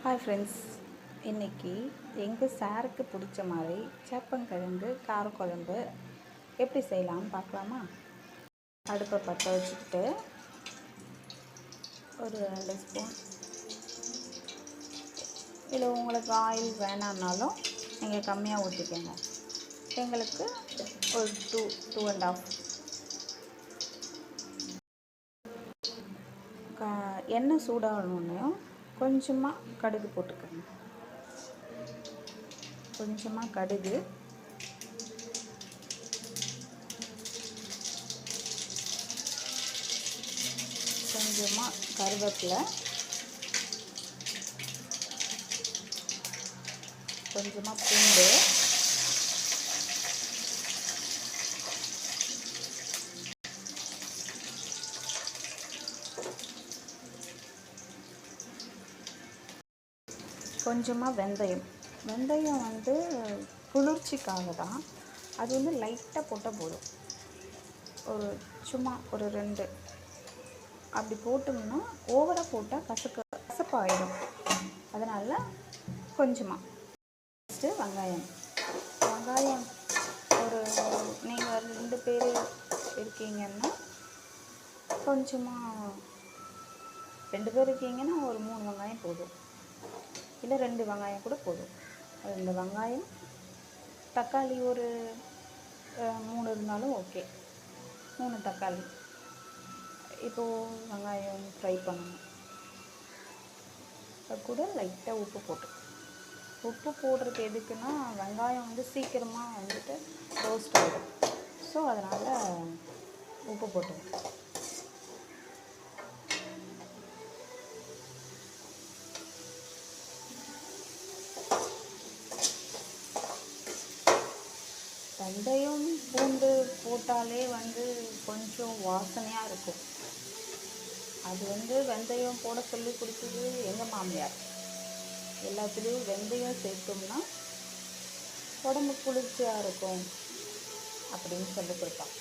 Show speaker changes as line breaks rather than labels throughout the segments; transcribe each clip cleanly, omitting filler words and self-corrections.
Hi friends, இன்றைக்கி எங்கள் சாருக்கு பிடிச்ச மாதிரி சேப்பங்கிழங்கு காரக்குழம்பு எப்படி செய்யலாம்னு பார்க்கலாமா? அடுப்பை பற்ற வச்சுக்கிட்டு ஒரு 2 ஸ்பூன், இல்லை உங்களுக்கு ஆயில் வேணான்னாலும் நீங்கள் கம்மியாக ஊற்றிக்கோங்க. எங்களுக்கு ஒரு 2.5 எண்ணெய் சூடாகணுன்னையும் கொஞ்சமாக கடுகு போட்டுக்கோங்க. கொஞ்சமாக கடுகு, கொஞ்சமாக கருவேப்பிலை, கொஞ்சமாக பூண்டு, கொஞ்சமாக வெந்தயம். வெந்தயம் வந்து குளிர்ச்சிக்காக தான். அது வந்து லைட்டாக போட்டால் போதும். சும்மா ஒரு 2 அப்படி போட்டோம்னா ஓவராக போட்டால் கசப்பாயிடும். அதனால் கொஞ்சமாக. ஃபஸ்ட்டு வெங்காயம் ஒரு நீங்கள் 2 பேர் இருக்கீங்கன்னா கொஞ்சமாக, 2 பேர் இருக்கீங்கன்னா ஒரு 3 வெங்காயம் போதும், இல்லை 2 வெங்காயம் கூட போதும். 2 வெங்காயம், தக்காளி ஒரு 3 இருந்தாலும் ஓகே. 3 தக்காளி. இப்போது வெங்காயம் ஃப்ரை பண்ணணும். அது கூட லைட்டாக உப்பு போடுறது எதுக்குன்னா, வெங்காயம் வந்து சீக்கிரமாக வந்துட்டு ரோஸ்ட் ஆகிடும். ஸோ அதனால் உப்பு போட்டுருவோம். வெந்தயம் பூண்டு போட்டாலே வந்து கொஞ்சம் வாசனையாக இருக்கும். அது வந்து வெந்தயம் போட சொல்லி கொடுத்தது எங்கள் மாமியார். எல்லாத்துலேயும் வெந்தயம் சேர்த்தோம்னா உடம்பு குளிர்ச்சியாக இருக்கும் அப்படின்னு சொல்லி கொடுப்பான்.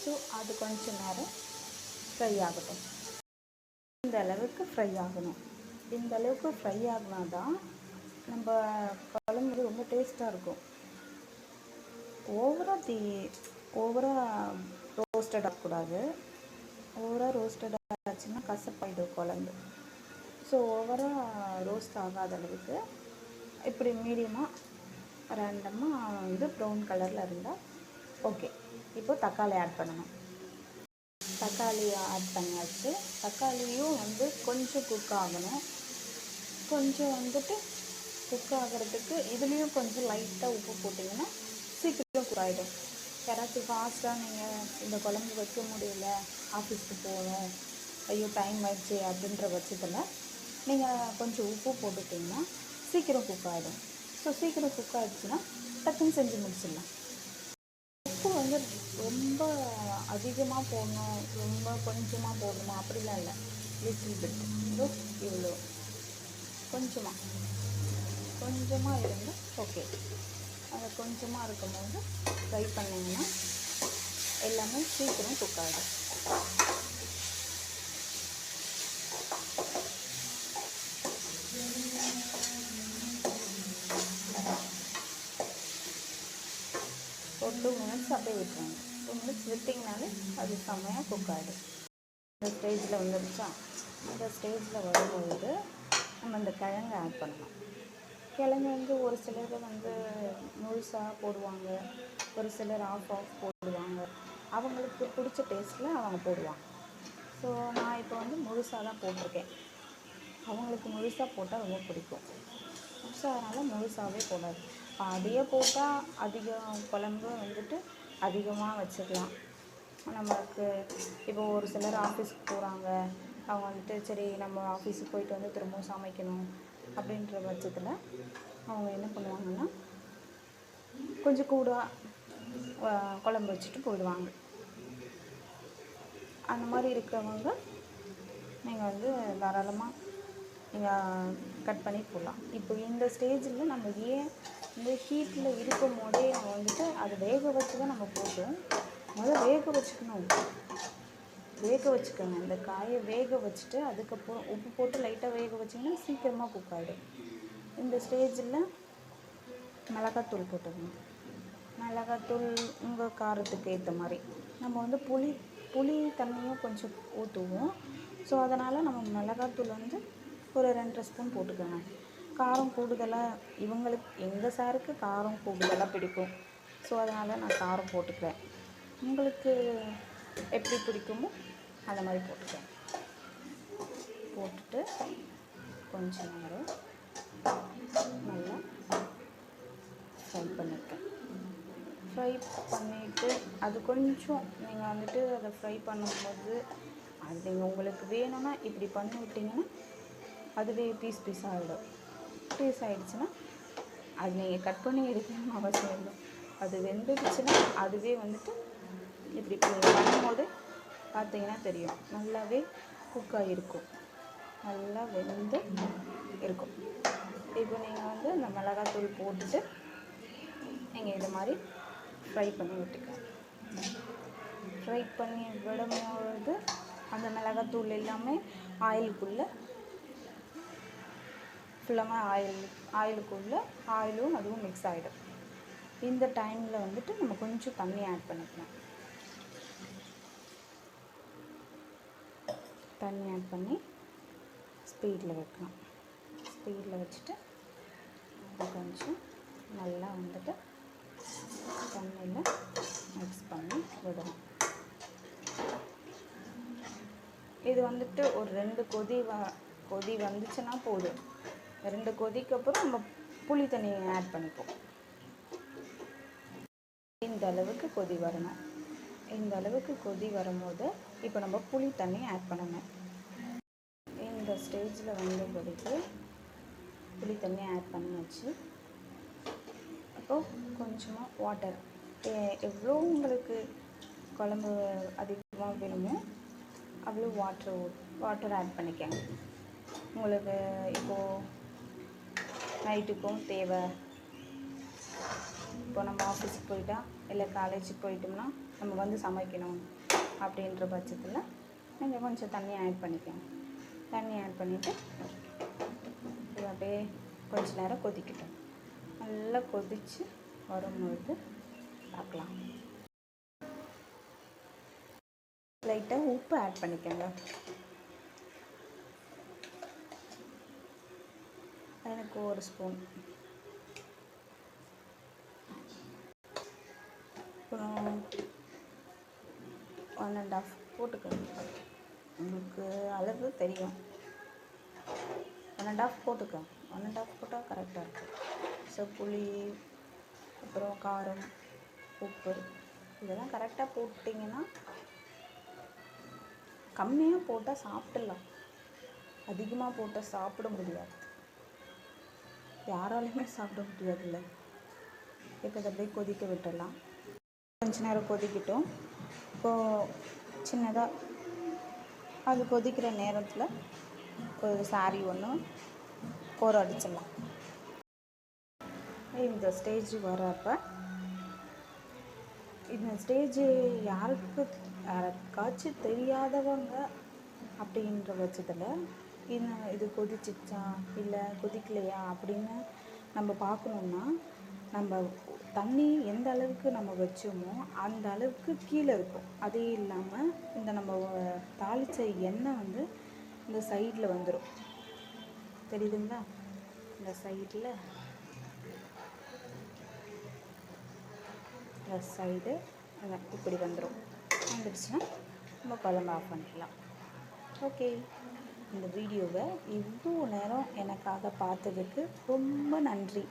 ஸோ அது கொஞ்சம் நேரம் ஃப்ரை ஆகட்டும். இந்த அளவுக்கு ஃப்ரை ஆகணும். இந்த அளவுக்கு ஃப்ரை ஆகினா தான் நம்ம குழம்பு ரொம்ப டேஸ்ட்டாக இருக்கும். ஓவராக ரோஸ்டட் ஆகக்கூடாது. ஓவராக ரோஸ்டட் ஆச்சுன்னா கசப்பாயிடும் குழம்பு. ஸோ ஓவராக ரோஸ்ட் ஆகாத அளவுக்கு இப்படி மீடியமாக ரேண்டமாக இது ப்ரௌன் கலரில் இருந்தால் ஓகே. இப்போது தக்காளி ஆட் பண்ணணும். தக்காளி ஆட் பண்ணியாச்சு. தக்காளியும் வந்து கொஞ்சம் குக் ஆகணும். கொஞ்சம் வந்துட்டு குக் ஆகிறதுக்கு இதுலேயும் கொஞ்சம் லைட்டாக உப்பு போட்டிங்கன்னா சீக்கிரம் குக் ஆகிடும். யாராச்சும் ஃபாஸ்ட்டாக நீங்கள் இந்த குழம்பு வைக்க முடியல, ஆஃபீஸ்க்கு போகணும், ஐயோ டைம் ஆயிடுச்சு அப்படின்ற பட்சத்தில் நீங்கள் கொஞ்சம் உப்பு போட்டுட்டிங்கன்னா சீக்கிரம் குக் ஆகிடும். ஸோ சீக்கிரம் குக் ஆகிடுச்சுன்னா டக்குன்னு செஞ்சு முடிச்சிடலாம். உப்பு வந்து ரொம்ப அதிகமாக போடணும், ரொம்ப கொஞ்சமாக போடணுமா அப்படிலாம் இல்லை. லிட்டில் பிட், இவ்வளோ கொஞ்சமாக இருந்தால் ஓகே. அதை கொஞ்சமாக இருக்கும்போது ஃப்ரை பண்ணிங்கன்னா எல்லாமே சீக்கிரம் குக் ஆகிடும். ஒரு 2 மினிட்ஸ் அப்படியே விட்டுருவாங்க. 2 மினிட்ஸ் விட்டிங்கனாலே அது செம்மையாக குக் ஆகிடும். இந்த ஸ்டேஜில் வந்துடுச்சா? இந்த ஸ்டேஜில் வரும்பொழுது நம்ம இந்த கிழங்கு ஆட் பண்ணலாம். கிழங்கு வந்து ஒரு சிலர் வந்து முழுசாக போடுவாங்க, ஒரு சிலர் ஆஃப் போடுவாங்க. அவங்களுக்கு பிடிச்ச டேஸ்ட்டில் அவங்க போடுவாங்க. ஸோ நான் இப்போ வந்து முழுசாக தான் போட்டிருக்கேன். அவங்களுக்கு முழுசாக போட்டால் ரொம்ப பிடிக்கும். ஸோ அதனால் முழுசாகவே போடாது. பாதியே போட்டால் அதிகம் குழம்பு வந்துட்டு அதிகமாக வச்சுக்கலாம். நம்மளுக்கு இப்போ ஒரு சிலர் ஆஃபீஸ்க்கு போகிறாங்க, அவங்க வந்துட்டு சரி நம்ம ஆஃபீஸுக்கு போயிட்டு வந்து திரும்பவும் சமைக்கணும் அப்படின்ற பட்சத்தில் அவங்க என்ன பண்ணுவாங்கன்னா கொஞ்சம் கூட குழம்பு வச்சுட்டு போயிடுவாங்க. அந்த மாதிரி இருக்கிறவங்க நீங்கள் வந்து தாராளமாக நீங்கள் கட் பண்ணி போடலாம். இப்போ இந்த ஸ்டேஜில் நம்ம ஏன் இந்த ஹீட்டில் இருக்கும் போதே நம்ம வந்துட்டு அதை வேக வச்சு தான் நம்ம போட்டோம். முதல்ல வேக வச்சுக்கணும். வேக வச்சுக்கோங்க. இந்த காயை வேக வச்சுட்டு அதுக்கப்புறம் உப்பு போட்டு லைட்டாக வேக வச்சிங்கன்னா சீக்கிரமாக குக் ஆகிடும். இந்த ஸ்டேஜில் மிளகாத்தூள் போட்டுக்கணும். மிளகாத்தூள் உங்கள் காரத்துக்கு ஏற்ற மாதிரி. நம்ம வந்து புளி தண்ணியும் கொஞ்சம் ஊற்றுவோம். ஸோ அதனால் நம்ம மிளகாத்தூள் வந்து ஒரு 2 ஸ்பூன் போட்டுக்கோங்க. காரம் கூடுதலாக எங்கள் சாருக்கு காரம் கூடுதலாக பிடிக்கும். ஸோ அதனால் நான் காரம் போட்டுக்கிறேன். உங்களுக்கு எப்படி பிடிக்குமோ அந்த மாதிரி போட்டுக்கிறேன். போட்டுட்டு கொஞ்சம் நேரம் நல்லா ஃப்ரை பண்ணியிருக்கேன். ஃப்ரை பண்ணிவிட்டு அது கொஞ்சம் நீங்கள் வந்துட்டு அதை ஃப்ரை பண்ணும்போது அது நீங்கள் உங்களுக்கு வேணும்னா இப்படி பண்ணி விட்டிங்கன்னா அதுவே பீஸ் ஆகிடும். பீஸ் ஆகிடுச்சுன்னா அது நீங்கள் கட் பண்ணி எடுக்கணும்னு அவசியம் இல்லை. அது வெந்துடுச்சுன்னா அதுவே வந்துட்டு இப்படி பண்ணும்போது பார்த்தீங்கன்னா தெரியும், நல்லாவே குக் ஆகிருக்கும், நல்லா வெந்து இருக்கும். இப்போ நீங்கள் வந்து அந்த மிளகாத்தூள் போட்டுட்டு நீங்கள் இது மாதிரி ஃப்ரை பண்ணி விட்டுக்கலாம். ஃப்ரை பண்ணி விடும்போது அந்த மிளகாத்தூள் எல்லாமே ஆயிலுக்குள்ளே ஃபுல்லாக ஆயிலுக்குள்ளே ஆயிலும் அதுவும் மிக்ஸ் ஆகிடும். இந்த டைமில் வந்துட்டு நம்ம கொஞ்சம் தண்ணி ஆட் பண்ணிக்கலாம். தண்ணி ஆட் பண்ணி ஸ்பீடில் வைக்கலாம். ஸ்பீடில் வச்சுட்டு அது கொஞ்சம் நல்லா வந்துட்டு தண்ணியில் மிக்ஸ் பண்ணி விடணும். இது வந்துட்டு ஒரு 2 கொதி வந்துச்சுன்னா போதும். 2 கொதிக்கு அப்புறம் நம்ம புளி தண்ணியை ஆட் பண்ணிப்போம். இந்த அளவுக்கு கொதி வரணும். இந்த அளவுக்கு கொதி வரும்போது இப்போ நம்ம புளி தண்ணி ஆட் பண்ணணும். இந்த ஸ்டேஜில் வந்து பிறகு புளி தண்ணி ஆட் பண்ணியாச்சு. அப்போது கொஞ்சமாக வாட்டர், எவ்வளோ உங்களுக்கு குழம்பு அதிகமாக வேணுமோ அவ்வளோ வாட்டர் ஆட் பண்ணிக்கங்க. உங்களுக்கு இப்போது நைட்டுக்கும் தேவை, இப்போ நம்ம ஆஃபீஸுக்கு போயிட்டா இல்லை காலேஜுக்கு போயிட்டோம்னா நம்ம வந்து சமைக்கணும் அப்படின்ற பட்சத்தில் நீங்கள் கொஞ்சம் தண்ணி ஆட் பண்ணிக்கோங்க. தண்ணி ஆட் பண்ணிவிட்டு இது அப்படியே கொஞ்ச நேரம் கொதிக்கட்டும். நல்லா கொதித்து வரும்பொழுது பார்க்கலாம். லைட்டாக உப்பு ஆட் பண்ணிக்கோங்க. எனக்கு 1 ஸ்பூன், அப்புறம் 1½ போட்டுக்கோங்க. உங்களுக்கு அளவு தெரியும், 1½ போட்டுக்கோங்க. 1½ போட்டால் கரெக்டாக இருக்கும். ஸோ புளி, அப்புறம் காரம், உப்பு இதெல்லாம் கரெக்டாக போட்டிங்கன்னா, கம்மியாக போட்டால் சாப்பிட்லாம், அதிகமாக போட்டால் சாப்பிட முடியாது, யாராலையுமே சாப்பிட முடியாதுல்ல. இப்போ இதை அப்படியே கொதிக்க விட்டுடலாம். கொஞ்ச நேரம் கொதிக்கட்டும். இப்போது சின்னதாக அது கொதிக்கிற நேரத்தில் ஒரு சாரி ஒன்று கோர அடிச்சிடலாம். இந்த ஸ்டேஜ் வரப்போ, இந்த ஸ்டேஜ் யாருக்காச்சும் தெரியாதவங்க அப்படின்ற பட்சத்தில் இது கொதிச்சிச்சா இல்லை கொதிக்கலையா அப்படின்னு நம்ம பார்க்கணுன்னா, நம்ம தண்ணி எந்த அளவுக்கு நம்ம வச்சோமோ அந்த அளவுக்கு கீழே இருக்கும். அதே இல்லாமல் இந்த நம்ம தாளித்த எண்ணெய் வந்து இந்த சைடில் வந்துடும், தெரியுதுங்களா? இந்த சைடு இப்படி வந்துடுச்சுன்னா நம்ம குழம்பு ஆஃப் பண்ணிக்கலாம். ஓகே, இந்த வீடியோவை இவ்வளோ நேரம் எனக்காக பார்த்ததுக்கு ரொம்ப நன்றி.